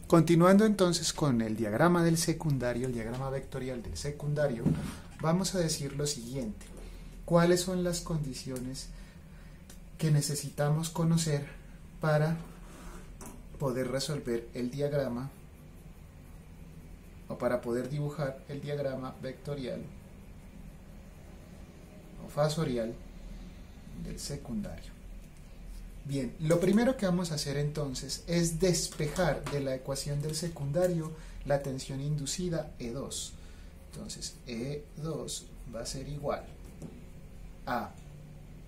Continuando entonces con el diagrama del secundario, el diagrama vectorial del secundario, vamos a decir lo siguiente. ¿Cuáles son las condiciones que necesitamos conocer para poder resolver el diagrama o para poder dibujar el diagrama vectorial o fasorial del secundario? Bien, lo primero que vamos a hacer entonces es despejar de la ecuación del secundario la tensión inducida E2. Entonces E2 va a ser igual a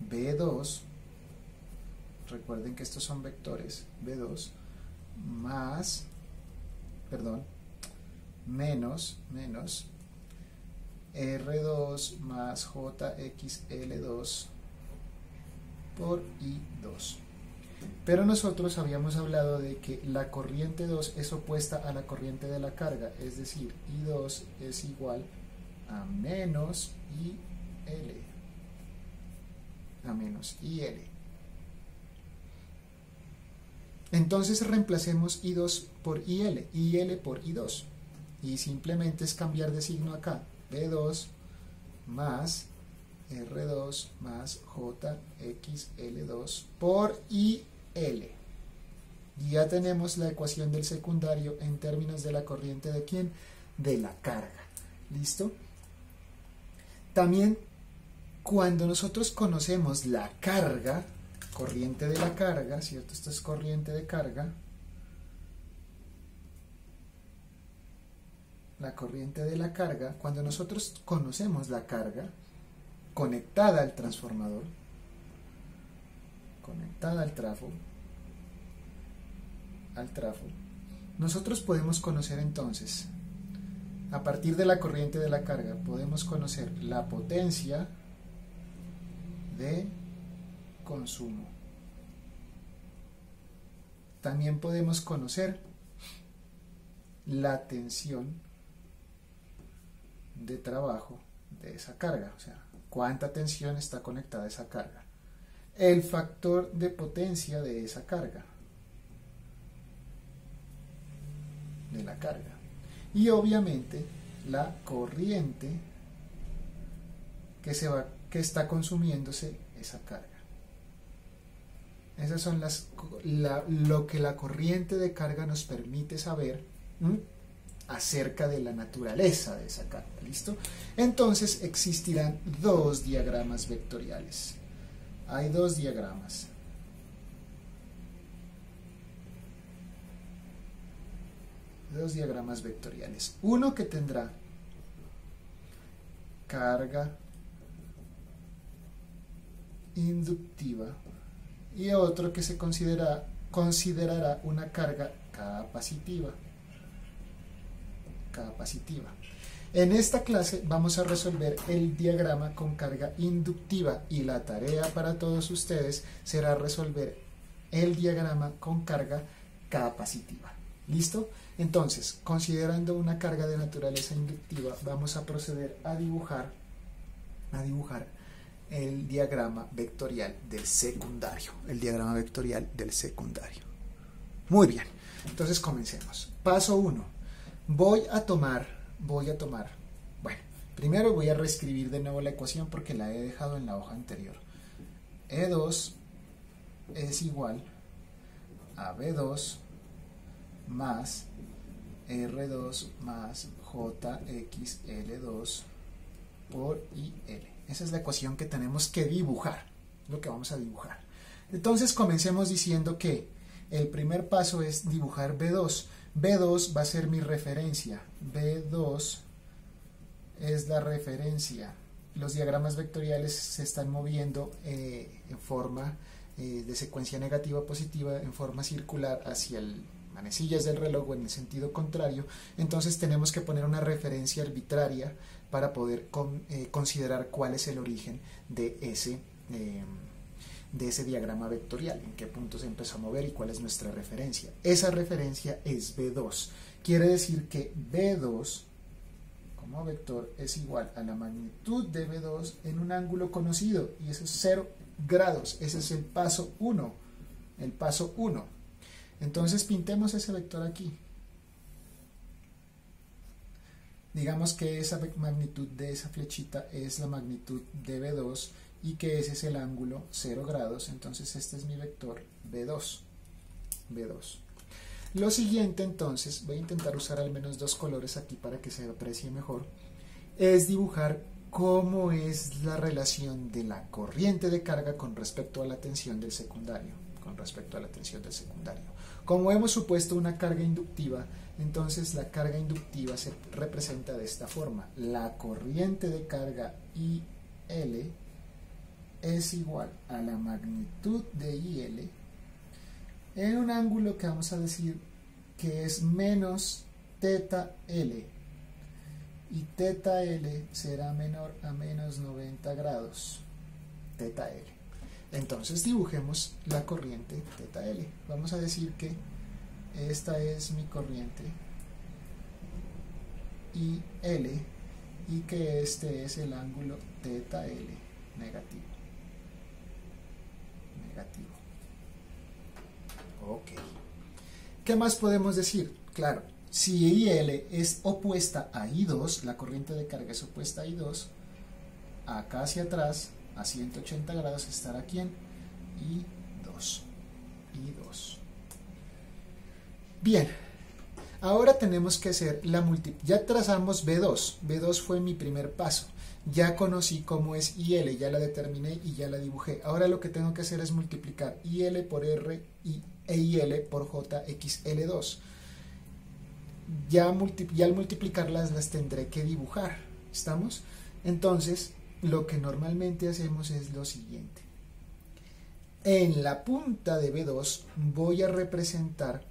B2, recuerden que estos son vectores, B2 menos R2 más JXL2 por I2. Pero nosotros habíamos hablado de que la corriente 2 es opuesta a la corriente de la carga, es decir, I2 es igual a menos IL. Entonces reemplacemos I2 por IL por I2. Y simplemente es cambiar de signo acá. B2 más R2 más JXL2 por IL. Y ya tenemos la ecuación del secundario en términos de la corriente de ¿quién? De la carga. ¿Listo? También cuando nosotros conocemos la carga, corriente de la carga, ¿cierto? Esto es corriente de carga. La corriente de la carga, cuando nosotros conocemos la carga conectada al transformador, conectada al trafo, nosotros podemos conocer entonces, a partir de la corriente de la carga, podemos conocer la potencia de consumo. También podemos conocer la tensión de trabajo de esa carga, o sea, cuánta tensión está conectada a esa carga, el factor de potencia de esa carga, de la carga, y obviamente la corriente que está consumiéndose esa carga. Esas son lo que la corriente de carga nos permite saber acerca de la naturaleza de esa carga. ¿Listo? Entonces existirán dos diagramas vectoriales. Hay dos diagramas. Dos diagramas vectoriales. Uno que tendrá carga inductiva y otro que se considerará una carga capacitiva. En esta clase vamos a resolver el diagrama con carga inductiva y la tarea para todos ustedes será resolver el diagrama con carga capacitiva. ¿Listo? Entonces, considerando una carga de naturaleza inductiva, vamos a proceder a dibujar el diagrama vectorial del secundario. Muy bien, entonces comencemos. Paso 1. Voy a tomar, bueno, primero voy a reescribir de nuevo la ecuación porque la he dejado en la hoja anterior. E2 es igual a B2 más R2 más JXL2 por IL. Esa es la ecuación que tenemos que dibujar, lo que vamos a dibujar. Entonces comencemos diciendo que el primer paso es dibujar B2. B2 va a ser mi referencia. B2 es la referencia. Los diagramas vectoriales se están moviendo en forma de secuencia negativa positiva, en forma circular hacia el manecillas del reloj o en el sentido contrario. Entonces tenemos que poner una referencia arbitraria para poder considerar cuál es el origen de ese diagrama vectorial, en qué punto se empezó a mover y cuál es nuestra referencia. Esa referencia es B2. Quiere decir que B2 como vector es igual a la magnitud de B2 en un ángulo conocido, y eso es 0 grados. Ese es el paso 1. Entonces pintemos ese vector aquí. Digamos que esa magnitud de esa flechita es la magnitud de B2 y que ese es el ángulo 0 grados, entonces este es mi vector B2. Lo siguiente entonces, voy a intentar usar al menos dos colores aquí para que se aprecie mejor, es dibujar cómo es la relación de la corriente de carga con respecto a la tensión del secundario. Como hemos supuesto una carga inductiva, entonces la carga inductiva se representa de esta forma. La corriente de carga IL es igual a la magnitud de IL en un ángulo que vamos a decir que es menos teta L, y teta L será menor a menos 90 grados, teta L. Entonces dibujemos la corriente teta L. Vamos a decir que esta es mi corriente IL y que este es el ángulo teta L negativo. Ok. ¿Qué más podemos decir? Claro, si IL es opuesta a I2, la corriente de carga es opuesta a I2, acá hacia atrás, a 180 grados, estará aquí en I2. Bien, ahora tenemos que hacer la multiplicación. Ya trazamos B2. B2 fue mi primer paso. Ya conocí cómo es IL, ya la determiné y ya la dibujé. Ahora lo que tengo que hacer es multiplicar IL por R e IL por JXL2. Ya al multiplicarlas las tendré que dibujar. ¿Estamos? Entonces, lo que normalmente hacemos es lo siguiente. En la punta de B2 voy a representar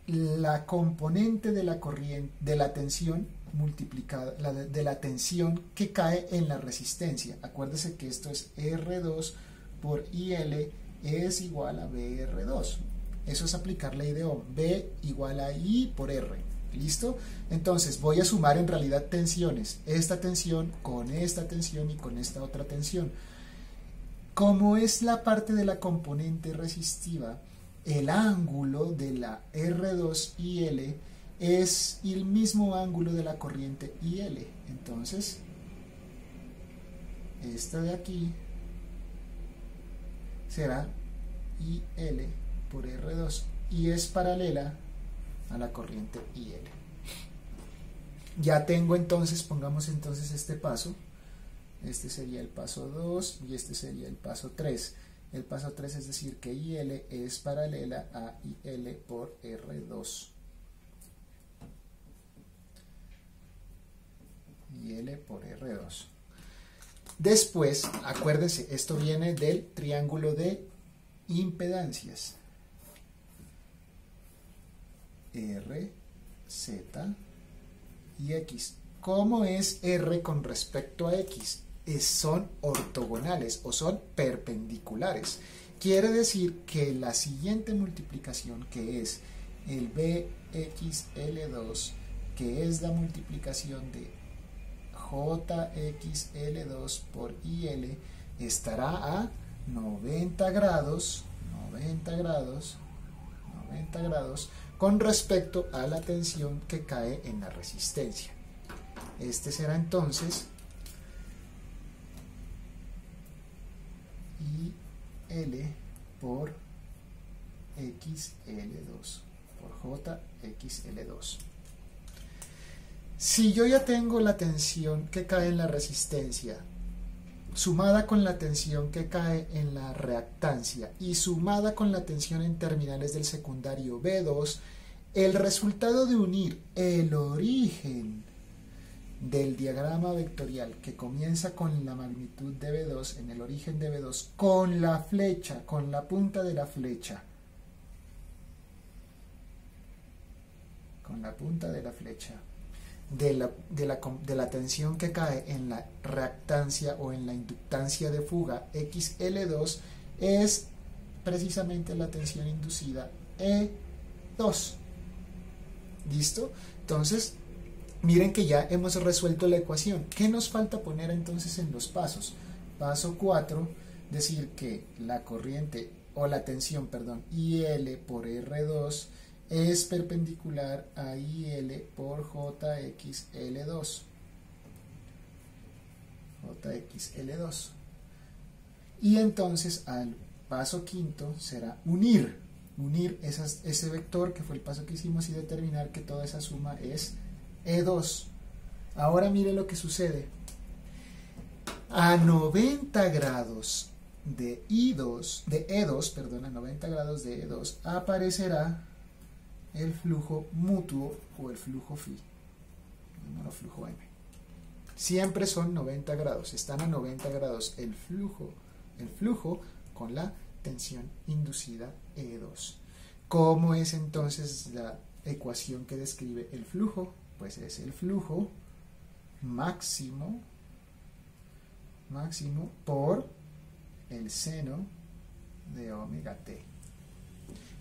la componente de la corriente, de la tensión multiplicada, de la tensión que cae en la resistencia. Acuérdese que esto es R2 por IL es igual a BR2. Eso es aplicar ley de Ohm. B igual a I por R. ¿Listo? Entonces voy a sumar en realidad tensiones. Esta tensión con esta tensión y con esta otra tensión. Como es la parte de la componente resistiva, el ángulo de la R2IL es el mismo ángulo de la corriente IL. Entonces, esta de aquí será IL por R2 y es paralela a la corriente IL. Ya tengo entonces, pongamos entonces este paso. Este sería el paso 2 y este sería el paso 3. El paso 3 es decir que IL es paralela a IL por R2. IL por R2. Después, acuérdense, esto viene del triángulo de impedancias. R, Z y X. ¿Cómo es R con respecto a X? Son ortogonales o son perpendiculares. Quiere decir que la siguiente multiplicación, que es el BXL2, que es la multiplicación de JXL2 por IL, estará a 90 grados con respecto a la tensión que cae en la resistencia. Este será entonces IL por XL2 por JXL2. Si yo ya tengo la tensión que cae en la resistencia sumada con la tensión que cae en la reactancia y sumada con la tensión en terminales del secundario B2, el resultado de unir el origen del diagrama vectorial que comienza con la magnitud de B2 en el origen de B2 con la flecha, con la punta de la flecha, de la tensión que cae en la reactancia o en la inductancia de fuga XL2 es precisamente la tensión inducida E2. ¿Listo? Entonces, miren que ya hemos resuelto la ecuación. ¿Qué nos falta poner entonces en los pasos? Paso 4, decir que la corriente o la tensión, perdón, IL por R2 es perpendicular a IL por JXL2. JXL2. Y entonces al paso quinto será unir ese vector, que fue el paso que hicimos, y determinar que toda esa suma es E2. Ahora mire lo que sucede. A 90 grados de E2, perdón, a 90 grados de E2 aparecerá el flujo mutuo o el flujo phi, no, flujo M. Siempre son 90 grados, están a 90 grados el flujo con la tensión inducida E2. ¿Cómo es entonces la ecuación que describe el flujo? Pues es el flujo máximo por el seno de omega t.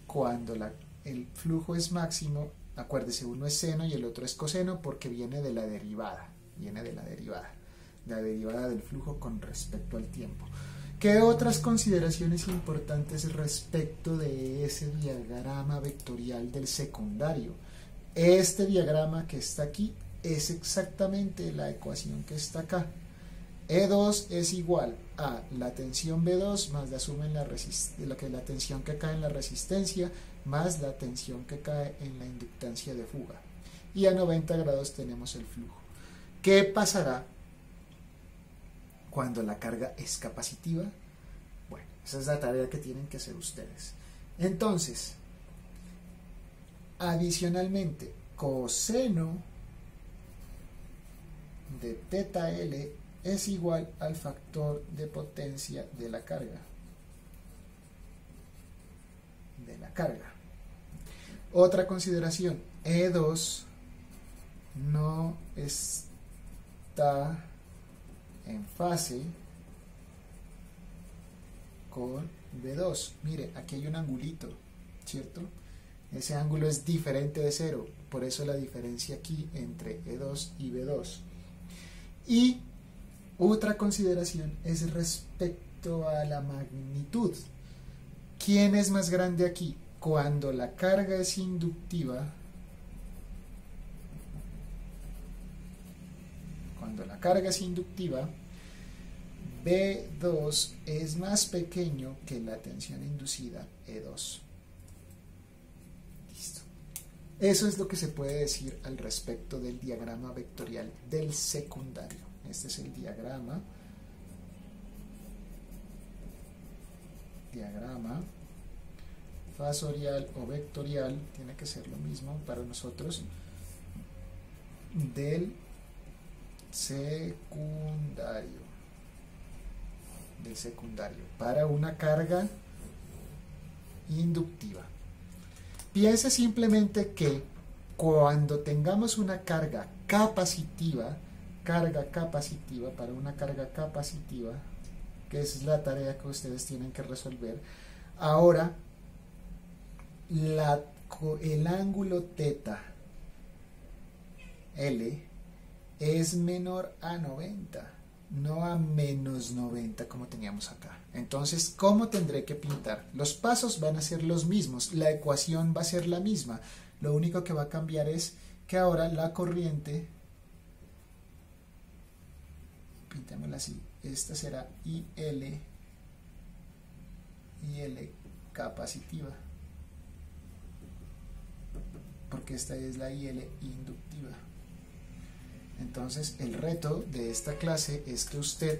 Cuando el flujo es máximo, acuérdese, uno es seno y el otro es coseno porque viene de la derivada, la derivada del flujo con respecto al tiempo. ¿Qué otras consideraciones importantes respecto de ese diagrama vectorial del secundario? Este diagrama que está aquí es exactamente la ecuación que está acá. E2 es igual a la tensión B2 más la suma en la tensión que cae en la resistencia más la tensión que cae en la inductancia de fuga. Y a 90 grados tenemos el flujo. ¿Qué pasará cuando la carga es capacitiva? Bueno, esa es la tarea que tienen que hacer ustedes. Entonces, adicionalmente, coseno de teta L es igual al factor de potencia de la carga. Otra consideración, E2 no está en fase con B2. Mire, aquí hay un angulito, ¿cierto? Ese ángulo es diferente de 0, por eso la diferencia aquí entre E2 y B2. Y otra consideración es respecto a la magnitud. ¿Quién es más grande aquí? Cuando la carga es inductiva, B2 es más pequeño que la tensión inducida E2. Listo. Eso es lo que se puede decir al respecto del diagrama vectorial del secundario. Este es el diagrama fasorial o vectorial, tiene que ser lo mismo para nosotros, del secundario para una carga inductiva. Piense simplemente que cuando tengamos una carga capacitiva, para una carga capacitiva, que es la tarea que ustedes tienen que resolver, ahora el ángulo teta L es menor a 90, no a menos 90 como teníamos acá. Entonces, ¿cómo tendré que pintar? Los pasos van a ser los mismos, la ecuación va a ser la misma, lo único que va a cambiar es que ahora la corriente, pintémosla así, esta será IL capacitiva, porque esta es la IL inductiva. Entonces, el reto de esta clase es que usted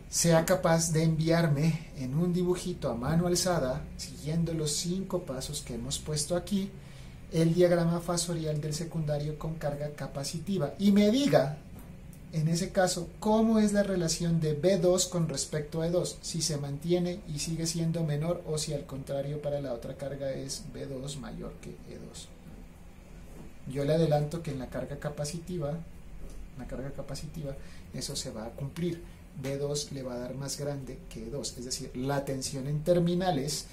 sea capaz de enviarme en un dibujito a mano alzada, siguiendo los 5 pasos que hemos puesto aquí, el diagrama fasorial del secundario con carga capacitiva, y me diga, en ese caso, cómo es la relación de B2 con respecto a E2, si se mantiene y sigue siendo menor, o si al contrario para la otra carga es B2 mayor que E2. Yo le adelanto que en la carga capacitiva, eso se va a cumplir. B2 le va a dar más grande que E2, es decir, la tensión en terminales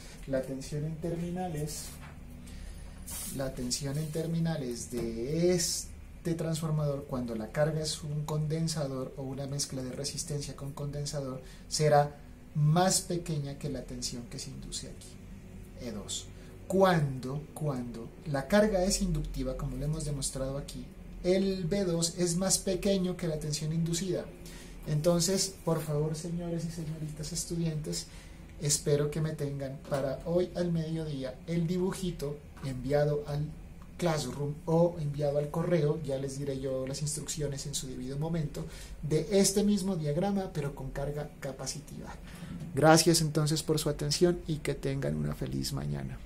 de este transformador, cuando la carga es un condensador o una mezcla de resistencia con condensador, será más pequeña que la tensión que se induce aquí, E2. cuando la carga es inductiva, como lo hemos demostrado aquí, el B2 es más pequeño que la tensión inducida. Entonces, por favor, señores y señoritas estudiantes, espero que me tengan para hoy al mediodía el dibujito enviado al Classroom o enviado al correo, ya les diré yo las instrucciones en su debido momento, de este mismo diagrama, pero con carga capacitiva. Gracias entonces por su atención y que tengan una feliz mañana.